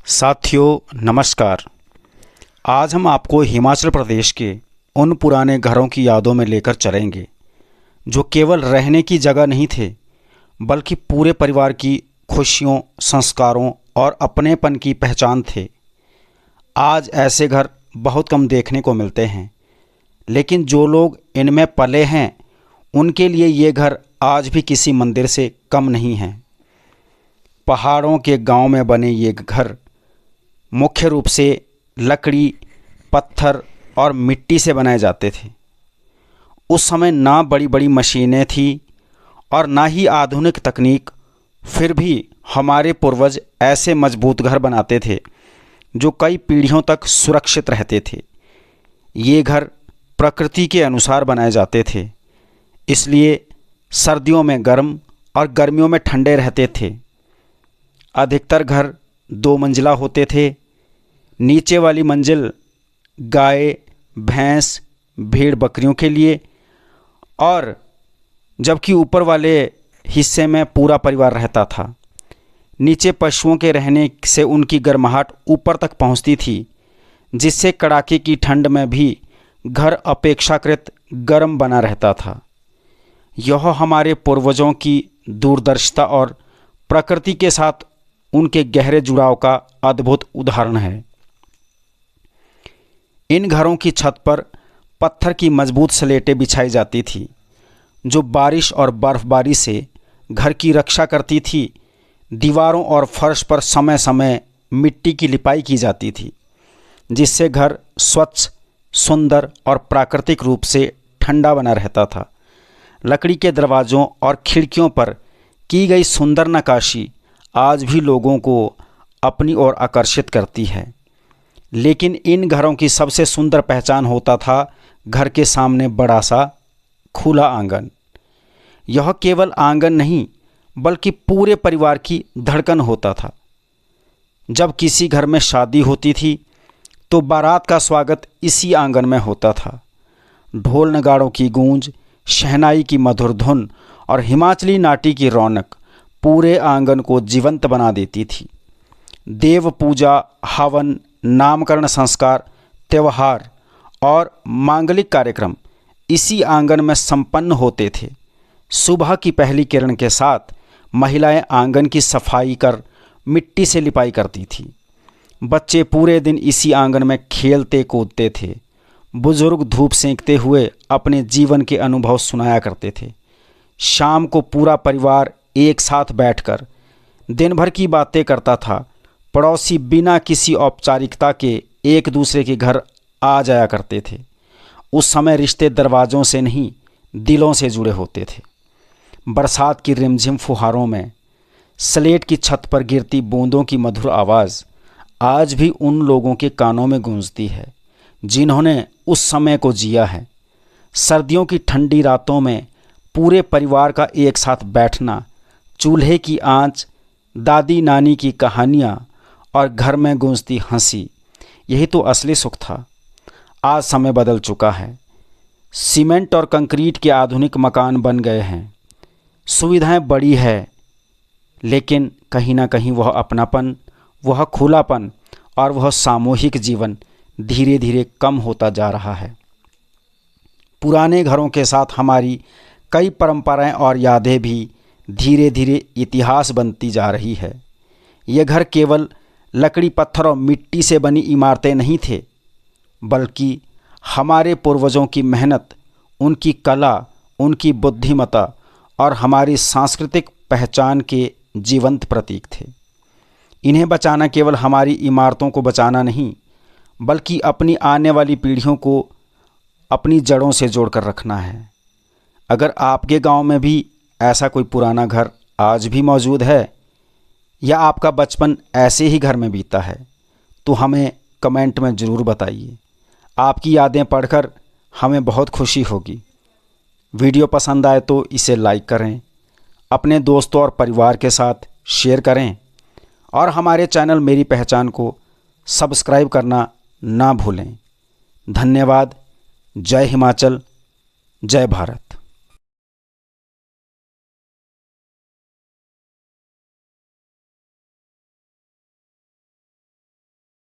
साथियों नमस्कार। आज हम आपको हिमाचल प्रदेश के उन पुराने घरों की यादों में लेकर चलेंगे जो केवल रहने की जगह नहीं थे, बल्कि पूरे परिवार की खुशियों, संस्कारों और अपनेपन की पहचान थे। आज ऐसे घर बहुत कम देखने को मिलते हैं, लेकिन जो लोग इनमें पले हैं उनके लिए ये घर आज भी किसी मंदिर से कम नहीं हैं। पहाड़ों के गांव में बने ये घर मुख्य रूप से लकड़ी, पत्थर और मिट्टी से बनाए जाते थे। उस समय ना बड़ी बड़ी मशीनें थी और ना ही आधुनिक तकनीक, फिर भी हमारे पूर्वज ऐसे मजबूत घर बनाते थे जो कई पीढ़ियों तक सुरक्षित रहते थे। ये घर प्रकृति के अनुसार बनाए जाते थे, इसलिए सर्दियों में गर्म और गर्मियों में ठंडे रहते थे। अधिकतर घर 2 मंजिला होते थे। नीचे वाली मंजिल गाय, भैंस, भेड़ बकरियों के लिए, और जबकि ऊपर वाले हिस्से में पूरा परिवार रहता था। नीचे पशुओं के रहने से उनकी गर्माहट ऊपर तक पहुंचती थी, जिससे कड़ाके की ठंड में भी घर अपेक्षाकृत गर्म बना रहता था। यह हमारे पूर्वजों की दूरदर्शिता और प्रकृति के साथ उनके गहरे जुड़ाव का अद्भुत उदाहरण है। इन घरों की छत पर पत्थर की मजबूत स्लेटें बिछाई जाती थी, जो बारिश और बर्फबारी से घर की रक्षा करती थी। दीवारों और फर्श पर समय समय मिट्टी की लिपाई की जाती थी, जिससे घर स्वच्छ, सुंदर और प्राकृतिक रूप से ठंडा बना रहता था। लकड़ी के दरवाज़ों और खिड़कियों पर की गई सुंदर नक्काशी आज भी लोगों को अपनी ओर आकर्षित करती है। लेकिन इन घरों की सबसे सुंदर पहचान होता था घर के सामने बड़ा सा खुला आंगन। यह केवल आंगन नहीं, बल्कि पूरे परिवार की धड़कन होता था। जब किसी घर में शादी होती थी तो बारात का स्वागत इसी आंगन में होता था। ढोल नगाड़ों की गूंज, शहनाई की मधुर धुन और हिमाचली नाटी की रौनक पूरे आंगन को जीवंत बना देती थी। देव पूजा, हवन, नामकरण संस्कार, त्यौहार और मांगलिक कार्यक्रम इसी आंगन में संपन्न होते थे। सुबह की पहली किरण के साथ महिलाएं आंगन की सफाई कर मिट्टी से लिपाई करती थी। बच्चे पूरे दिन इसी आंगन में खेलते कूदते थे। बुजुर्ग धूप सेंकते हुए अपने जीवन के अनुभव सुनाया करते थे। शाम को पूरा परिवार एक साथ बैठकर दिन भर की बातें करता था। पड़ोसी बिना किसी औपचारिकता के एक दूसरे के घर आ जाया करते थे। उस समय रिश्ते दरवाज़ों से नहीं, दिलों से जुड़े होते थे। बरसात की रिमझिम फुहारों में स्लेट की छत पर गिरती बूंदों की मधुर आवाज़ आज भी उन लोगों के कानों में गूंजती है जिन्होंने उस समय को जिया है। सर्दियों की ठंडी रातों में पूरे परिवार का एक साथ बैठना, चूल्हे की आंच, दादी नानी की कहानियाँ और घर में गूंजती हंसी, यही तो असली सुख था। आज समय बदल चुका है। सीमेंट और कंक्रीट के आधुनिक मकान बन गए हैं। सुविधाएं बढ़ी है, लेकिन कहीं ना कहीं वह अपनापन, वह खुलापन और वह सामूहिक जीवन धीरे धीरे कम होता जा रहा है। पुराने घरों के साथ हमारी कई परंपराएं और यादें भी धीरे धीरे इतिहास बनती जा रही है। ये घर केवल लकड़ी, पत्थर और मिट्टी से बनी इमारतें नहीं थे, बल्कि हमारे पूर्वजों की मेहनत, उनकी कला, उनकी बुद्धिमत्ता और हमारी सांस्कृतिक पहचान के जीवंत प्रतीक थे। इन्हें बचाना केवल हमारी इमारतों को बचाना नहीं, बल्कि अपनी आने वाली पीढ़ियों को अपनी जड़ों से जोड़कर रखना है। अगर आपके गांव में भी ऐसा कोई पुराना घर आज भी मौजूद है, या आपका बचपन ऐसे ही घर में बीता है, तो हमें कमेंट में ज़रूर बताइए। आपकी यादें पढ़कर हमें बहुत खुशी होगी। वीडियो पसंद आए तो इसे लाइक करें, अपने दोस्तों और परिवार के साथ शेयर करें, और हमारे चैनल मेरी पहचान को सब्सक्राइब करना ना भूलें। धन्यवाद। जय हिमाचल, जय भारत।